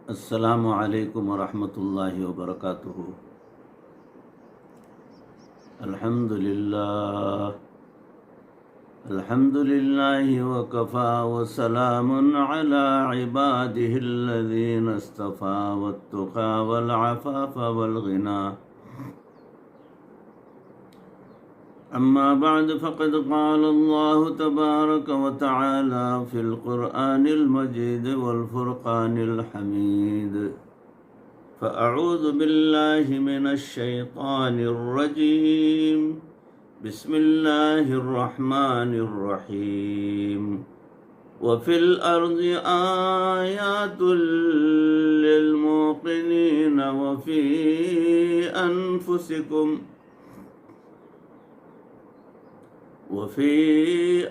السلام علیکم ورحمۃ اللہ وبرکاتہ۔ الحمد للہ وکفا وسلام علی عباده الذین اصطفى والتقى والعفاف والغنى، اما بعد فقد قال الله تبارك وتعالى في القرآن المجيد والفرقان الحميد، فأعوذ بالله من الشيطان الرجيم، بسم الله الرحمن الرحيم، وفي الأرض آيات للموقنين وفي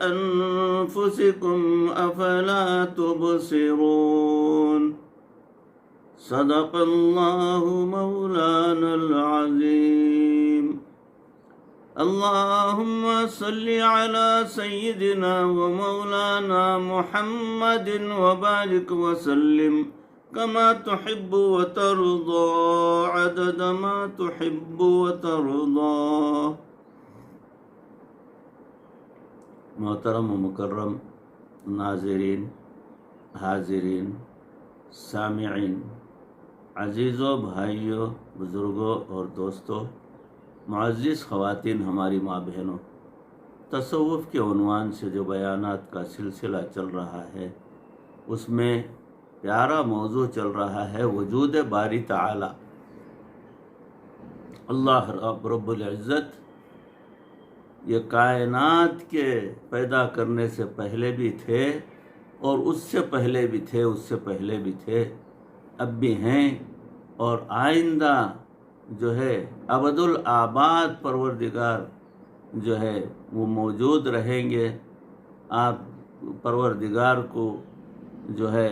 أنفسكم أفلا تبصرون، صدق الله مولانا العظيم۔ اللهم صل على سيدنا ومولانا محمد وبارك وسلم كما تحب وترضى عدد ما تحب وترضى۔ محترم و مکرم ناظرین، حاضرین، سامعین، عزیزوں، بھائیوں، بزرگوں اور دوستوں، معزز خواتین، ہماری ماں بہنوں، تصوف کے عنوان سے جو بیانات کا سلسلہ چل رہا ہے، اس میں پیارا موضوع چل رہا ہے وجود باری تعالی۔ اللہ رب العزت یہ کائنات کے پیدا کرنے سے پہلے بھی تھے، اور اس سے پہلے بھی تھے، اس سے پہلے بھی تھے، اب بھی ہیں، اور آئندہ جو ہے ابد الآباد پروردگار جو ہے وہ موجود رہیں گے۔ آپ پروردگار کو جو ہے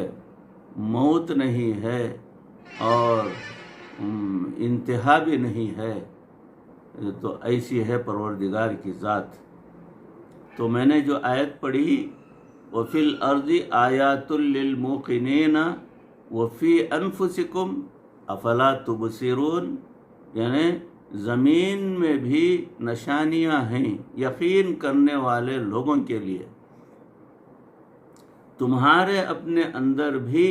موت نہیں ہے اور انتہا بھی نہیں ہے، تو ایسی ہے پروردگار کی ذات۔ تو میں نے جو آیت پڑھی، وَفِي الْأَرْضِ آيَاتٌ لِّلْمُوقِنِينَ وَفِي أَنفُسِكُمْ أَفَلَا تُبْصِرُونَ، یعنی زمین میں بھی نشانیاں ہیں یقین کرنے والے لوگوں کے لیے، تمہارے اپنے اندر بھی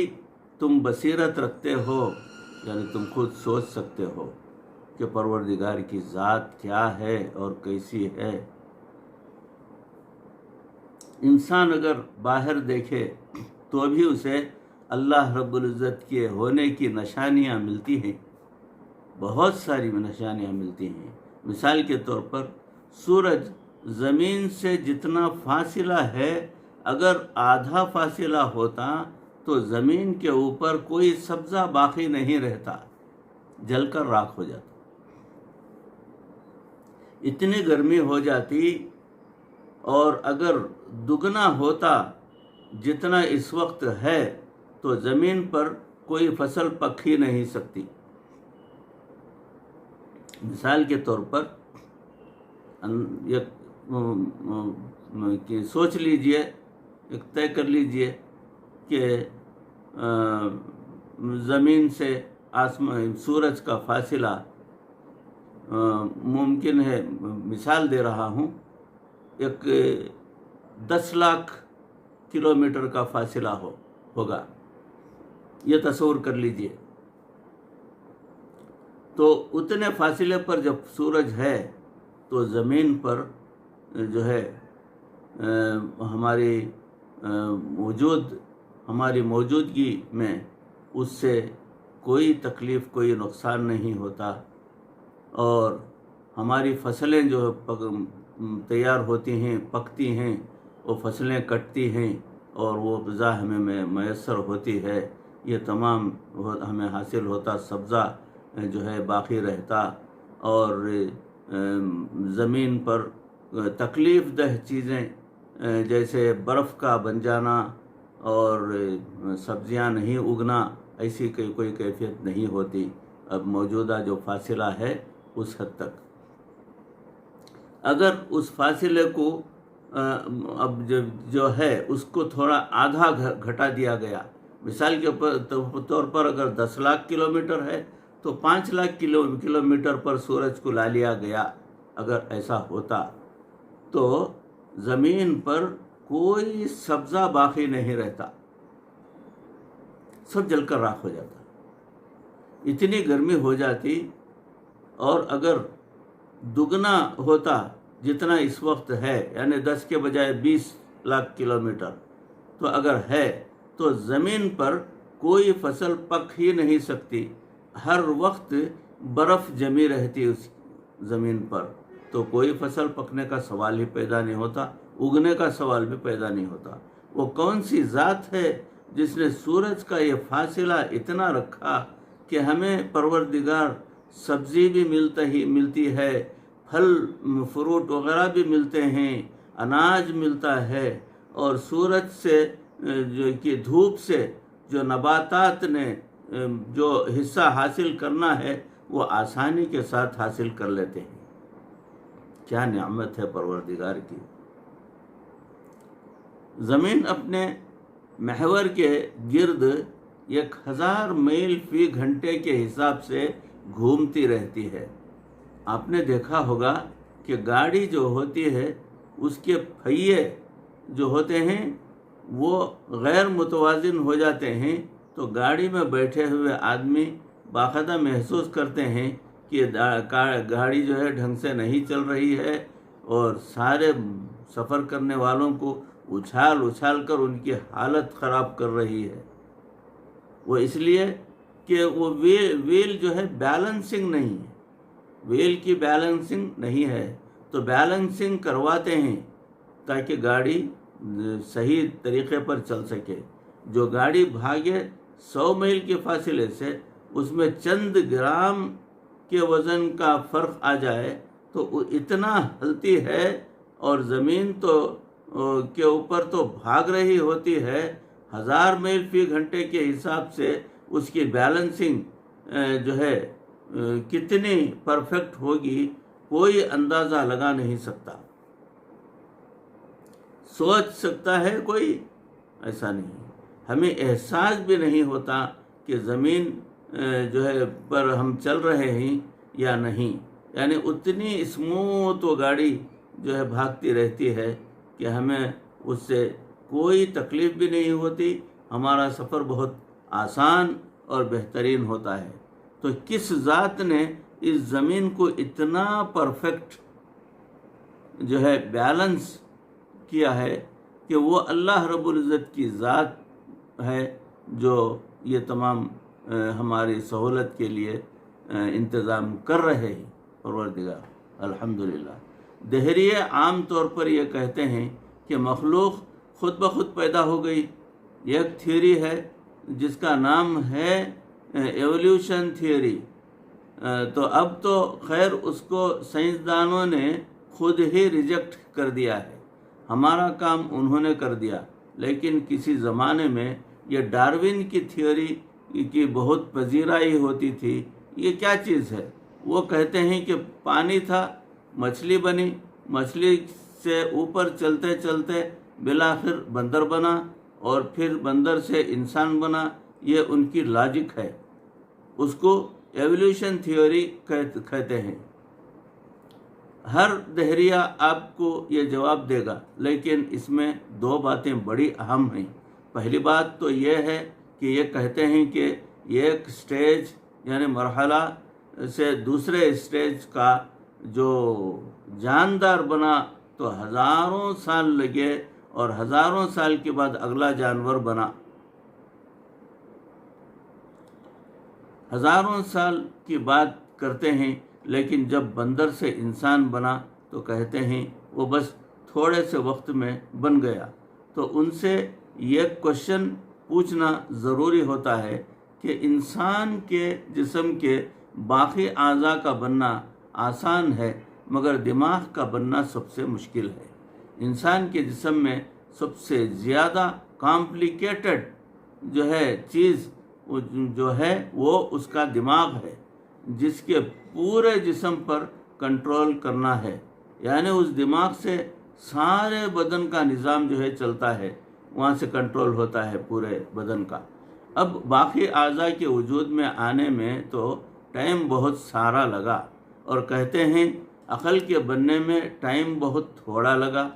تم بصیرت رکھتے ہو، یعنی تم خود سوچ سکتے ہو کہ پروردگار کی ذات کیا ہے اور کیسی ہے۔ انسان اگر باہر دیکھے تو بھی اسے اللہ رب العزت کے ہونے کی نشانیاں ملتی ہیں، بہت ساری نشانیاں ملتی ہیں۔ مثال کے طور پر سورج زمین سے جتنا فاصلہ ہے، اگر آدھا فاصلہ ہوتا تو زمین کے اوپر کوئی سبزہ باقی نہیں رہتا، جل کر راکھ ہو جاتا، اتنی گرمی ہو جاتی، اور اگر دگنا ہوتا جتنا اس وقت ہے تو زمین پر کوئی فصل پک ہی نہیں سکتی۔ مثال کے طور پر سوچ لیجئے، طے کر لیجئے کہ زمین سے سورج کا فاصلہ ممکن ہے، مثال دے رہا ہوں، ایک 10 لاکھ کلومیٹر کا فاصلہ ہوگا، یہ تصور کر لیجئے۔ تو اتنے فاصلے پر جب سورج ہے تو زمین پر جو ہے ہماری موجودگی میں اس سے کوئی تکلیف، کوئی نقصان نہیں ہوتا، اور ہماری فصلیں جو تیار ہوتی ہیں، پکتی ہیں، وہ فصلیں کٹتی ہیں اور وہ غذا ہمیں میسر ہوتی ہے، یہ تمام ہمیں حاصل ہوتا، سبزہ جو ہے باقی رہتا، اور زمین پر تکلیف دہ چیزیں جیسے برف کا بن جانا اور سبزیاں نہیں اگنا، ایسی کوئی کیفیت نہیں ہوتی اب موجودہ جو فاصلہ ہے اس حد تک۔ اگر اس فاصلے کو اب جو ہے اس کو تھوڑا آدھا گھٹا دیا گیا، مثال کے طور پر اگر 10 لاکھ کلومیٹر ہے تو 5 لاکھ کلومیٹر پر سورج کو لا لیا گیا. اگر ایسا ہوتا تو زمین پر کوئی سبزہ باقی نہیں رہتا، سب جل کر راکھ ہو جاتا، اتنی گرمی ہو جاتی. اور اگر دگنا ہوتا جتنا اس وقت ہے، یعنی 10 کے بجائے 20 لاکھ کلومیٹر تو اگر ہے تو زمین پر کوئی فصل پک ہی نہیں سکتی، ہر وقت برف جمی رہتی اس زمین پر، تو کوئی فصل پکنے کا سوال ہی پیدا نہیں ہوتا، اگنے کا سوال بھی پیدا نہیں ہوتا. وہ کون سی ذات ہے جس نے سورج کا یہ فاصلہ اتنا رکھا کہ ہمیں پروردگار سبزی بھی ملتی ہے، پھل فروٹ وغیرہ بھی ملتے ہیں، اناج ملتا ہے، اور سورج سے کی دھوپ سے جو نباتات نے جو حصہ حاصل کرنا ہے وہ آسانی کے ساتھ حاصل کر لیتے ہیں. کیا نعمت ہے پروردگار کی. زمین اپنے محور کے گرد 1000 میل فی گھنٹے کے حساب سے گھومتی رہتی ہے. آپ نے دیکھا ہوگا کہ گاڑی جو ہوتی ہے اس کے پہیے جو ہوتے ہیں وہ غیر متوازن ہو جاتے ہیں، تو گاڑی میں بیٹھے ہوئے آدمی باقاعدہ محسوس کرتے ہیں کہ گاڑی جو ہے ڈھنگ سے نہیں چل رہی ہے، اور سارے سفر کرنے والوں کو اچھال کر ان کی حالت خراب کر رہی ہے. وہ اس لیے کہ وہ ویل جو ہے بیلنسنگ نہیں ہے، ویل کی بیلنسنگ نہیں ہے، تو بیلنسنگ کرواتے ہیں تاکہ گاڑی صحیح طریقے پر چل سکے. جو گاڑی بھاگے 100 میل کے فاصلے سے، اس میں چند گرام کے وزن کا فرق آ جائے تو وہ اتنا ہلتی ہے، اور زمین کے اوپر تو بھاگ رہی ہوتی ہے. 1000 میل فی گھنٹے کے حساب سے اس کی بیلنسنگ جو ہے کتنی پرفیکٹ ہوگی کوئی اندازہ لگا نہیں سکتا. سوچ سکتا ہے کوئی؟ ایسا نہیں. ہمیں احساس بھی نہیں ہوتا کہ زمین جو ہے پر ہم چل رہے ہیں یا نہیں. یعنی اتنی اسموتھ وہ گاڑی جو ہے بھاگتی رہتی ہے کہ ہمیں اس سے کوئی تکلیف بھی نہیں ہوتی. ہمارا سفر بہت آسان اور بہترین ہوتا ہے. تو کس ذات نے اس زمین کو اتنا پرفیکٹ جو ہے بیلنس کیا ہے کہ وہ اللہ رب العزت کی ذات ہے جو یہ تمام ہماری سہولت کے لیے انتظام کر رہے ہیں. پروردگار الحمدللہ. دہریے عام طور پر یہ کہتے ہیں کہ مخلوق خود بخود پیدا ہو گئی. ایک تھیوری ہے جس کا نام ہے ایولیوشن تھیوری. تو اب تو خیر اس کو سائنسدانوں نے خود ہی ریجیکٹ کر دیا ہے، ہمارا کام انہوں نے کر دیا. لیکن کسی زمانے میں یہ ڈارون کی تھیوری کی بہت پذیرائی ہوتی تھی. یہ کیا چیز ہے؟ وہ کہتے ہیں کہ پانی تھا، مچھلی بنی، مچھلی سے اوپر چلتے چلتے بالآخر بندر بنا، اور پھر بندر سے انسان بنا. یہ ان کی لاجک ہے، اس کو ایولیوشن تھیوری کہتے ہیں. ہر دہریہ آپ کو یہ جواب دے گا، لیکن اس میں 2 باتیں بڑی اہم ہیں. پہلی بات تو یہ ہے کہ یہ کہتے ہیں کہ ایک سٹیج یعنی مرحلہ سے دوسرے سٹیج کا جو جاندار بنا تو ہزاروں سال لگے، اور ہزاروں سال کے بعد اگلا جانور بنا. ہزاروں سال کی بات کرتے ہیں، لیکن جب بندر سے انسان بنا تو کہتے ہیں وہ بس تھوڑے سے وقت میں بن گیا. تو ان سے یہ کوشچن پوچھنا ضروری ہوتا ہے کہ انسان کے جسم کے باقی اعضاء کا بننا آسان ہے، مگر دماغ کا بننا سب سے مشکل ہے. انسان کے جسم میں سب سے زیادہ کمپلیکیٹڈ جو ہے چیز جو ہے وہ اس کا دماغ ہے، جس کے پورے جسم پر کنٹرول کرنا ہے. یعنی اس دماغ سے سارے بدن کا نظام جو ہے چلتا ہے، وہاں سے کنٹرول ہوتا ہے پورے بدن کا. اب باقی اعضاء کے وجود میں آنے میں تو ٹائم بہت سارا لگا، اور کہتے ہیں عقل کے بننے میں ٹائم بہت تھوڑا لگا۔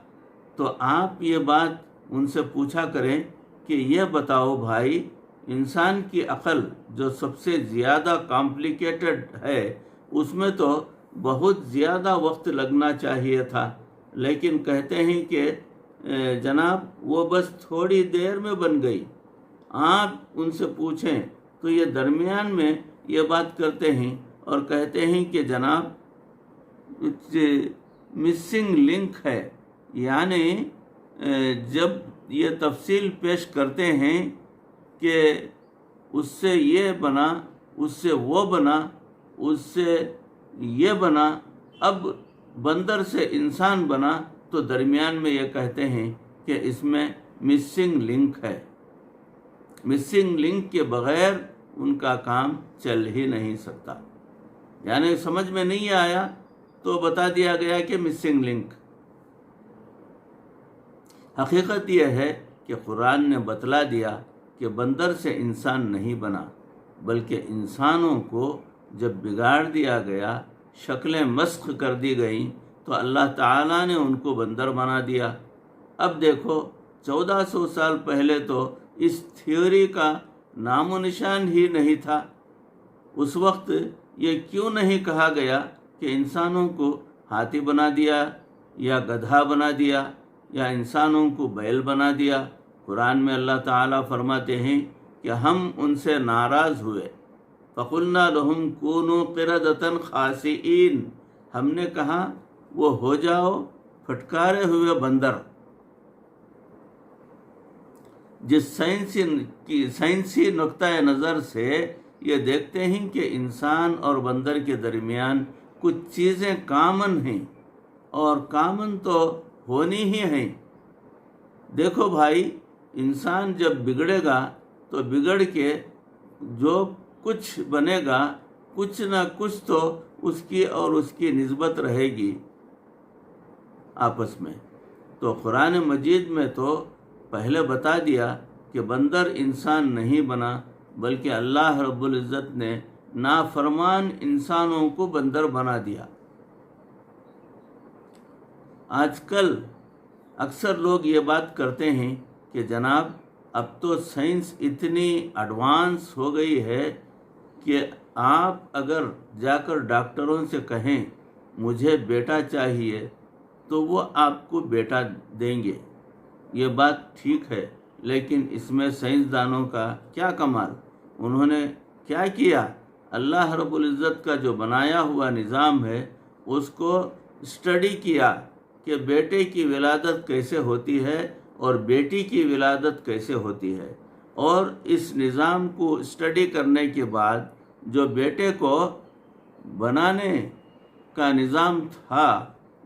تو آپ یہ بات ان سے پوچھا کریں کہ یہ بتاؤ بھائی، انسان کی عقل جو سب سے زیادہ کمپلیکیٹڈ ہے، اس میں تو بہت زیادہ وقت لگنا چاہیے تھا، لیکن کہتے ہیں کہ جناب وہ بس تھوڑی دیر میں بن گئی۔ آپ ان سے پوچھیں تو یہ درمیان میں یہ بات کرتے ہیں اور کہتے ہیں کہ جناب مسنگ لنک ہے، یعنی جب یہ تفصیل پیش کرتے ہیں کہ اس سے یہ بنا، اس سے وہ بنا، اس سے یہ بنا، اب بندر سے انسان بنا، تو درمیان میں یہ کہتے ہیں کہ اس میں مسنگ لنک ہے۔ مسنگ لنک کے بغیر ان کا کام چل ہی نہیں سکتا، یعنی سمجھ میں نہیں آیا تو بتا دیا گیا کہ مسنگ لنک۔ حقیقت یہ ہے کہ قرآن نے بتلا دیا کہ بندر سے انسان نہیں بنا، بلکہ انسانوں کو جب بگاڑ دیا گیا، شکلیں مسخ کر دی گئیں، تو اللہ تعالیٰ نے ان کو بندر بنا دیا۔ اب دیکھو 1400 سال پہلے تو اس تھیوری کا نام و نشان ہی نہیں تھا۔ اس وقت یہ کیوں نہیں کہا گیا کہ انسانوں کو ہاتھی بنا دیا یا گدھا بنا دیا یا انسانوں کو بیل بنا دیا؟ قرآن میں اللہ تعالیٰ فرماتے ہیں کہ ہم ان سے ناراض ہوئے، فَقُلْنَا لَهُمْ كُونُوا قِرَدَةً خَاسِئِينَ، ہم نے کہا وہ ہو جاؤ پھٹکارے ہوئے بندر۔ جس سائنسی نقطۂ نظر سے یہ دیکھتے ہیں کہ انسان اور بندر کے درمیان کچھ چیزیں کامن ہیں، اور کامن تو ہونی ہی ہیں۔ دیکھو بھائی، انسان جب بگڑے گا تو بگڑ کے جو کچھ بنے گا، کچھ نہ کچھ تو اس کی اور اس کی نسبت رہے گی آپس میں۔ تو قرآن مجید میں تو پہلے بتا دیا کہ بندر انسان نہیں بنا، بلکہ اللہ رب العزت نے نافرمان انسانوں کو بندر بنا دیا۔ آج کل اکثر لوگ یہ بات کرتے ہیں کہ جناب اب تو سائنس اتنی ایڈوانس ہو گئی ہے کہ آپ اگر جا کر ڈاکٹروں سے کہیں مجھے بیٹا چاہیے تو وہ آپ کو بیٹا دیں گے۔ یہ بات ٹھیک ہے، لیکن اس میں سائنسدانوں کا کیا کمال؟ انہوں نے کیا کیا؟ اللہ رب العزت کا جو بنایا ہوا نظام ہے اس کو اسٹڈی کیا کہ بیٹے کی ولادت کیسے ہوتی ہے اور بیٹی کی ولادت کیسے ہوتی ہے، اور اس نظام کو اسٹڈی کرنے کے بعد جو بیٹے کو بنانے کا نظام تھا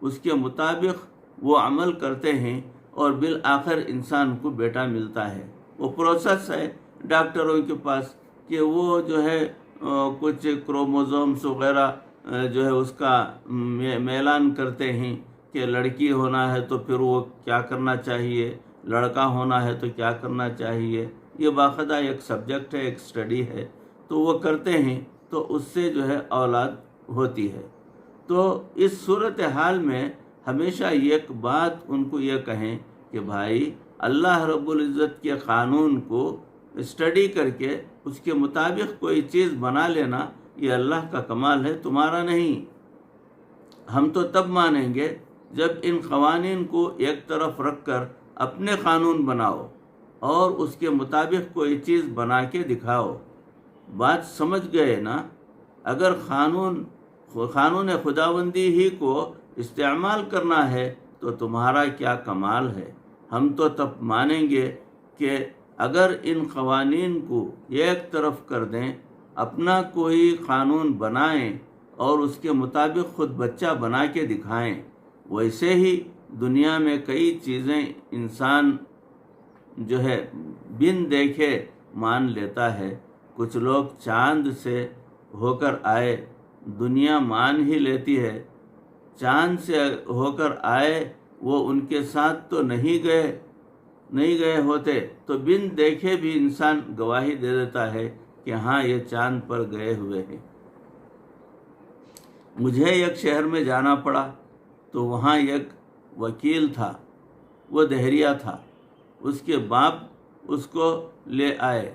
اس کے مطابق وہ عمل کرتے ہیں اور بالآخر انسان کو بیٹا ملتا ہے۔ وہ پروسیس ہے ڈاکٹروں کے پاس کہ وہ جو ہے کچھ کروموزومس وغیرہ جو ہے اس کا میلان کرتے ہیں کہ لڑکی ہونا ہے تو پھر وہ کیا کرنا چاہیے، لڑکا ہونا ہے تو کیا کرنا چاہیے۔ یہ باقاعدہ ایک سبجیکٹ ہے، ایک اسٹڈی ہے، تو وہ کرتے ہیں تو اس سے جو ہے اولاد ہوتی ہے۔ تو اس صورتحال میں ہمیشہ ایک بات ان کو یہ کہیں کہ بھائی اللہ رب العزت کے قانون کو اسٹڈی کر کے اس کے مطابق کوئی چیز بنا لینا یہ اللہ کا کمال ہے، تمہارا نہیں۔ ہم تو تب مانیں گے جب ان قوانین کو ایک طرف رکھ کر اپنے قانون بناؤ اور اس کے مطابق کوئی چیز بنا کے دکھاؤ۔ بات سمجھ گئے نا؟ اگر قانون خداوندی ہی کو استعمال کرنا ہے تو تمہارا کیا کمال ہے۔ ہم تو تب مانیں گے کہ اگر ان قوانین کو ایک طرف کر دیں، اپنا کوئی قانون بنائیں اور اس کے مطابق خود بچہ بنا کے دکھائیں، ویسے ہی دنیا میں کئی چیزیں انسان جو ہے بن دیکھے مان لیتا ہے۔ کچھ لوگ چاند سے ہو کر آئے، دنیا مان ہی لیتی ہے۔ چاند سے ہو کر آئے، وہ ان کے ساتھ تو نہیں گئے، نہیں گئے ہوتے تو بن دیکھے بھی انسان گواہی دے دیتا ہے کہ ہاں یہ چاند پر گئے ہوئے ہیں۔ مجھے ایک شہر میں جانا پڑا تو وہاں ایک وکیل تھا، وہ دہریہ تھا، اس کے باپ اس کو لے آئے۔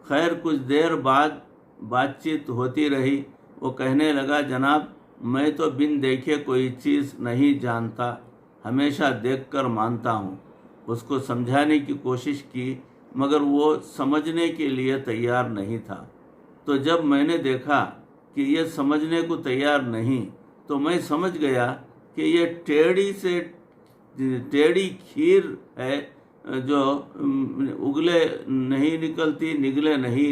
خیر کچھ دیر بعد بات چیت ہوتی رہی، وہ کہنے لگا جناب میں تو بن دیکھے کوئی چیز نہیں جانتا، ہمیشہ دیکھ کر مانتا ہوں۔ اس کو سمجھانے کی کوشش کی مگر وہ سمجھنے کے لیے تیار نہیں تھا۔ تو جب میں نے دیکھا کہ یہ سمجھنے کو تیار نہیں تو میں سمجھ گیا کہ یہ ٹیڑھی کھیر ہے جو اگلے نہیں نکلتی، نگلے نہیں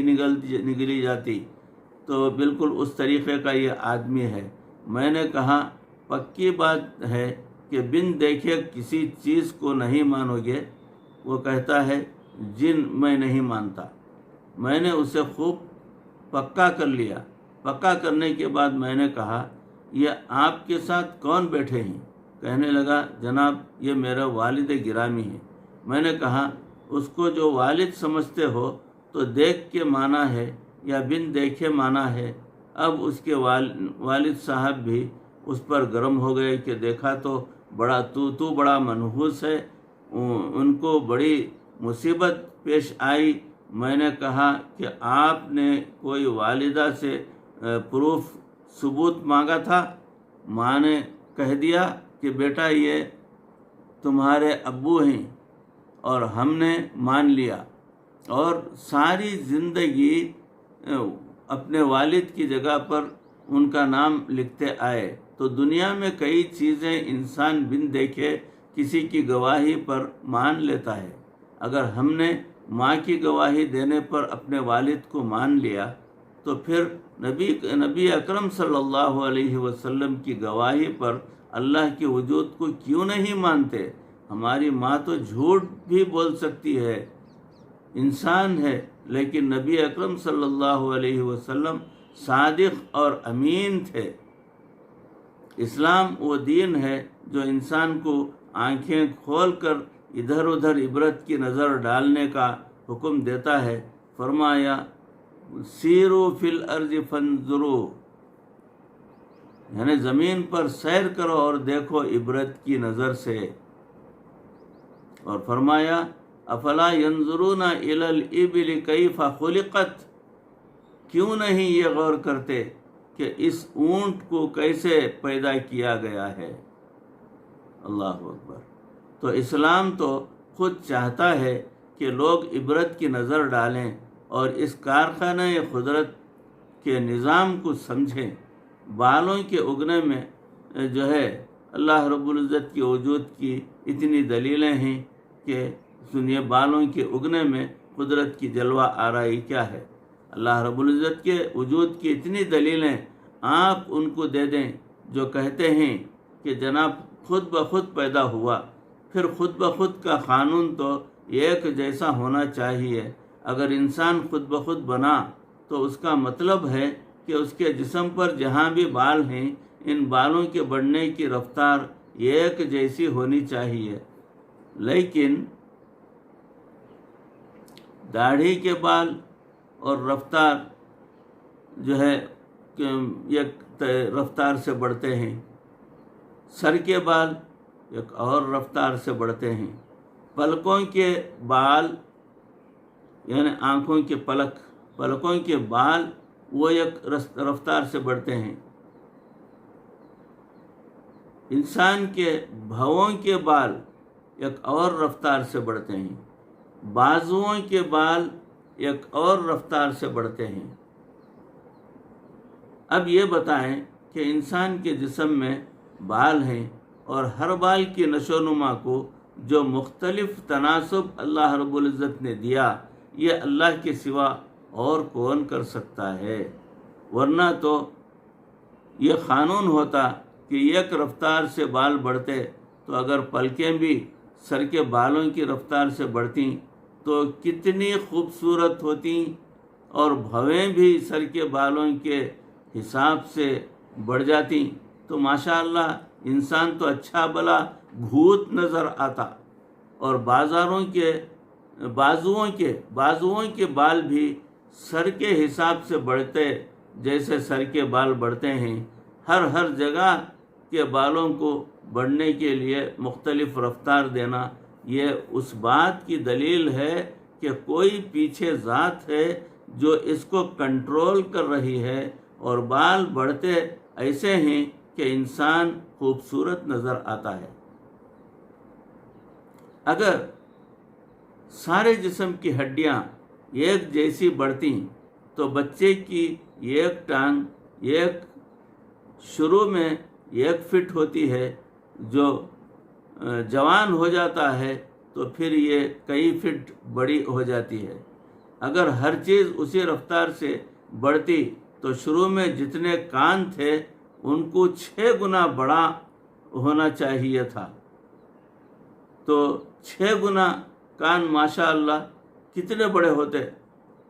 نگلی جاتی، تو بالکل اس طریقے کا یہ آدمی ہے۔ میں نے کہا پکی بات ہے کہ بن دیکھے کسی چیز کو نہیں مانو گے؟ وہ کہتا ہے جن میں نہیں مانتا۔ میں نے اسے خوب پکا کر لیا۔ پکا کرنے کے بعد میں نے کہا یہ آپ کے ساتھ کون بیٹھے ہیں؟ کہنے لگا جناب یہ میرا والد گرامی ہے۔ میں نے کہا اس کو جو والد سمجھتے ہو تو دیکھ کے مانا ہے یا بن دیکھے مانا ہے؟ اب اس کے والد صاحب بھی اس پر گرم ہو گئے کہ دیکھا تو بڑا منحوس ہے، ان کو بڑی مصیبت پیش آئی۔ میں نے کہا کہ آپ نے کوئی والدہ سے پروف ثبوت مانگا تھا؟ ماں نے کہہ دیا کہ بیٹا یہ تمہارے ابو ہیں، اور ہم نے مان لیا اور ساری زندگی اپنے والد کی جگہ پر ان کا نام لکھتے آئے۔ تو دنیا میں کئی چیزیں انسان بن دیکھے کسی کی گواہی پر مان لیتا ہے۔ اگر ہم نے ماں کی گواہی دینے پر اپنے والد کو مان لیا تو پھر نبی اکرم صلی اللہ علیہ وسلم کی گواہی پر اللہ کے وجود کو کیوں نہیں مانتے؟ ہماری ماں تو جھوٹ بھی بول سکتی ہے، انسان ہے، لیکن نبی اکرم صلی اللہ علیہ وسلم صادق اور امین تھے۔ اسلام وہ دین ہے جو انسان کو آنکھیں کھول کر ادھر ادھر عبرت کی نظر ڈالنے کا حکم دیتا ہے۔ فرمایا سیرو فی الارض فانظروا، یعنی زمین پر سیر کرو اور دیکھو عبرت کی نظر سے۔ اور فرمایا افلا ینظرون الی الابل کیف خلقت، کیوں نہیں یہ غور کرتے کہ اس اونٹ کو کیسے پیدا کیا گیا ہے؟ اللہ اکبر۔ تو اسلام تو خود چاہتا ہے کہ لوگ عبرت کی نظر ڈالیں اور اس کارخانہ قدرت کے نظام کو سمجھیں۔ بالوں کے اگنے میں جو ہے اللہ رب العزت کے وجود کی اتنی دلیلیں ہیں کہ سنیے بالوں کے اگنے میں قدرت کی جلوہ آرائی کیا ہے۔ اللہ رب العزت کے وجود کی اتنی دلیلیں آپ ان کو دے دیں جو کہتے ہیں کہ جناب خود بخود پیدا ہوا، پھر خود بخود کا قانون تو ایک جیسا ہونا چاہیے۔ اگر انسان خود بخود بنا تو اس کا مطلب ہے کہ اس کے جسم پر جہاں بھی بال ہیں ان بالوں کے بڑھنے کی رفتار ایک جیسی ہونی چاہیے، لیکن داڑھی کے بال اور رفتار جو ہے ایک رفتار سے بڑھتے ہیں، سر کے بال ایک اور رفتار سے بڑھتے ہیں، پلکوں کے بال یعنی آنکھوں کے پلکوں کے بال وہ ایک رفتار سے بڑھتے ہیں، انسان کے بھووں کے بال ایک اور رفتار سے بڑھتے ہیں، بازوؤں کے بال ایک اور رفتار سے بڑھتے ہیں۔ اب یہ بتائیں کہ انسان کے جسم میں بال ہیں اور ہر بال کی نشو و نما کو جو مختلف تناسب اللہ رب العزت نے دیا یہ اللہ کے سوا اور کون کر سکتا ہے؟ ورنہ تو یہ قانون ہوتا کہ ایک رفتار سے بال بڑھتے تو اگر پلکیں بھی سر کے بالوں کی رفتار سے بڑھتیں تو کتنی خوبصورت ہوتیں، اور بھویں بھی سر کے بالوں کے حساب سے بڑھ جاتی تو ماشاءاللہ انسان تو اچھا بھلا بھوت نظر آتا۔ اور بازوؤں کے بال بھی سر کے حساب سے بڑھتے جیسے سر کے بال بڑھتے ہیں. ہر جگہ کے بالوں کو بڑھنے کے لیے مختلف رفتار دینا، یہ اس بات کی دلیل ہے کہ کوئی پیچھے ذات ہے جو اس کو کنٹرول کر رہی ہے، اور بال بڑھتے ایسے ہیں کہ انسان خوبصورت نظر آتا ہے. اگر سارے جسم کی ہڈیاں ایک جیسی بڑھتی تو بچے کی ایک ٹانگ شروع میں 1 فٹ ہوتی ہے، جو جوان ہو جاتا ہے تو پھر یہ کئی فٹ بڑی ہو جاتی ہے. اگر ہر چیز اسی رفتار سے بڑھتی تو شروع میں جتنے کان تھے ان کو 6 گنا بڑا ہونا چاہیے تھا. تو 6 گنا کان ماشاء اللہ کتنے بڑے ہوتے.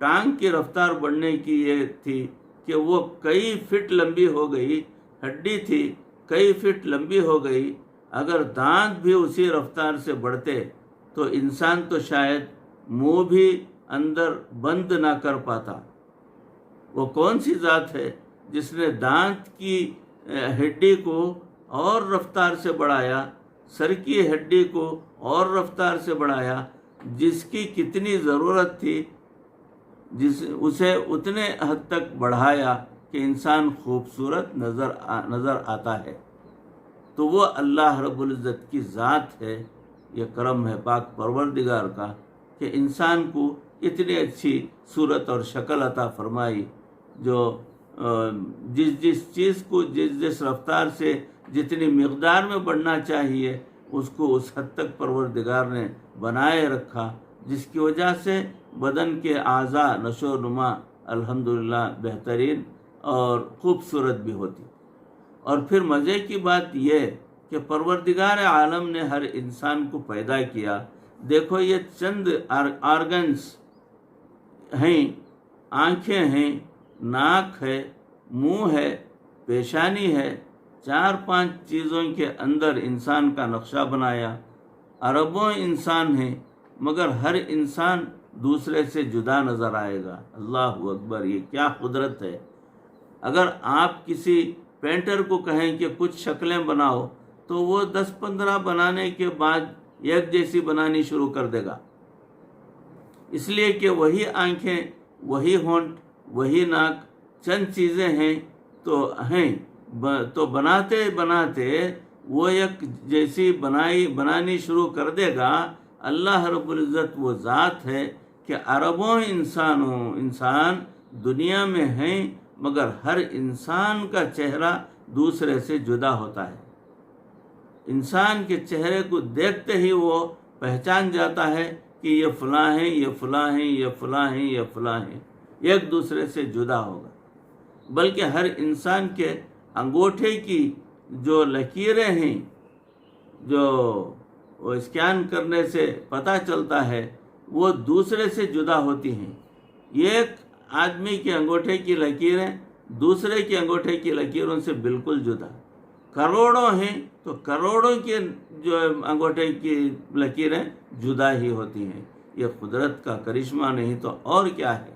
ٹانگ کی رفتار بڑھنے کی یہ تھی کہ وہ کئی فٹ لمبی ہو گئی، ہڈی تھی کئی فٹ لمبی ہو گئی. اگر دانت بھی اسی رفتار سے بڑھتے تو انسان تو شاید منہ بھی اندر بند نہ کر پاتا. وہ کون سی ذات ہے جس نے دانت کی ہڈی کو اور رفتار سے بڑھایا، سر کی ہڈی کو اور رفتار سے بڑھایا، جس کی کتنی ضرورت تھی اسے اتنے حد تک بڑھایا کہ انسان خوبصورت نظر آتا ہے. تو وہ اللہ رب العزت کی ذات ہے. یہ کرم ہے پاک پروردگار کا کہ انسان کو اتنی اچھی صورت اور شکل عطا فرمائی، جو جس چیز کو جس رفتار سے جتنی مقدار میں بڑھنا چاہیے اس کو اس حد تک پروردگار نے بنائے رکھا، جس کی وجہ سے بدن کے اعضاء نشو و نما الحمدللہ بہترین اور خوبصورت بھی ہوتی. اور پھر مزے کی بات یہ کہ پروردگار عالم نے ہر انسان کو پیدا کیا. دیکھو یہ چند آرگنز ہیں، آنکھیں ہیں، ناک ہے، منہ ہے، پیشانی ہے، 4-5 چیزوں کے اندر انسان کا نقشہ بنایا. اربوں انسان ہیں مگر ہر انسان دوسرے سے جدا نظر آئے گا. اللہ اکبر، یہ کیا قدرت ہے. اگر آپ کسی پینٹر کو کہیں کہ کچھ شکلیں بناؤ تو وہ 10-15 بنانے کے بعد ایک جیسی بنانی شروع کر دے گا، اس لیے کہ وہی آنکھیں، وہی ہونٹ، وہی ناک، چند چیزیں ہیں تو بناتے وہ ایک جیسی بنانی شروع کر دے گا. اللہ رب العزت وہ ذات ہے کہ اربوں انسان دنیا میں ہیں مگر ہر انسان کا چہرہ دوسرے سے جدا ہوتا ہے. انسان کے چہرے کو دیکھتے ہی وہ پہچان جاتا ہے کہ یہ فلاں ہیں، یہ فلاں ہیں، یہ فلاں ہیں، یہ فلاں ہیں. ایک دوسرے سے جدا ہوگا. بلکہ ہر انسان کے انگوٹھے کی جو لکیریں ہیں، جو اسکین کرنے سے پتہ چلتا ہے، وہ دوسرے سے جدا ہوتی ہیں. ایک آدمی کے انگوٹھے کی لکیریں دوسرے کے انگوٹھے کی لکیروں سے بالکل جدا. کروڑوں ہیں تو کروڑوں کے جو انگوٹھے کی لکیریں جدا ہی ہوتی ہیں. یہ قدرت کا کرشمہ نہیں تو اور کیا ہے.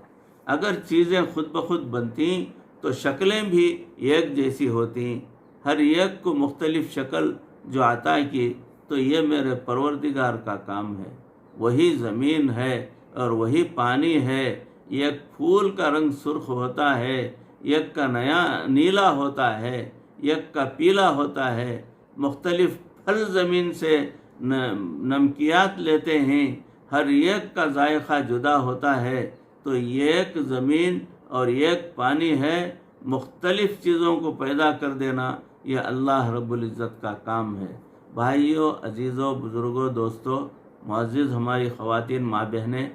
اگر چیزیں خود بخود بنتی تو شکلیں بھی ایک جیسی ہوتی. ہر ایک کو مختلف شکل جو عطا کی تو یہ میرے پروردگار کا کام ہے. وہی زمین ہے اور وہی پانی ہے. ایک پھول کا رنگ سرخ ہوتا ہے، ایک کا نیا نیلا ہوتا ہے، ایک کا پیلا ہوتا ہے. مختلف پھل زمین سے نمکیات لیتے ہیں، ہر ایک کا ذائقہ جدا ہوتا ہے. تو ایک زمین اور ایک پانی ہے. مختلف چیزوں کو پیدا کر دینا یہ اللہ رب العزت کا کام ہے. بھائیوں، عزیزوں، بزرگوں، دوستوں، معزز ہماری خواتین ماں بہنیں،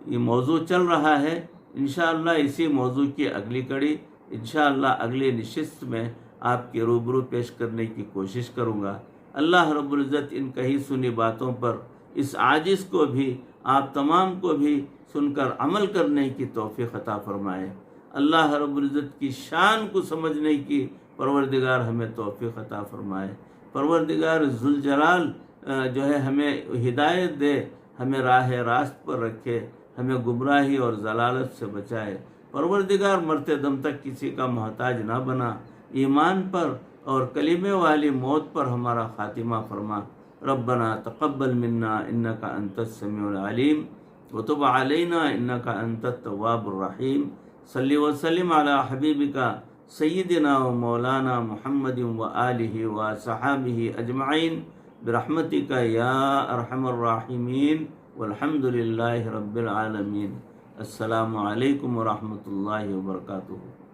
یہ موضوع چل رہا ہے. انشاءاللہ اسی موضوع کی اگلی کڑی انشاءاللہ اگلی نشست میں آپ کے روبرو پیش کرنے کی کوشش کروں گا. اللہ رب العزت ان کہی سنی باتوں پر اس عاجز کو بھی، آپ تمام کو بھی سن کر عمل کرنے کی توفیق عطا فرمائے. اللہ رب العزت کی شان کو سمجھنے کی پروردگار ہمیں توفیق عطا فرمائے. پروردگار ذوالجلال جو ہے ہمیں ہدایت دے، ہمیں راہ راست پر رکھے، ہمیں گمراہی اور ضلالت سے بچائے۔ پروردگار مرتے دم تک کسی کا محتاج نہ بنا، ایمان پر اور کلمے والی موت پر ہمارا خاتمہ فرما۔ ربنا تقبل منا انک انت السمیع العلیم وتب علینا انک انت التواب الرحیم۔ صلی وسلم علی حبیبک سیدنا و مولانا محمد و آلہ و صحابہ اجمعین برحمتک یا ارحم الراحمین والحمد للہ رب العالمین۔ السلام علیکم ورحمۃ اللہ وبرکاتہ۔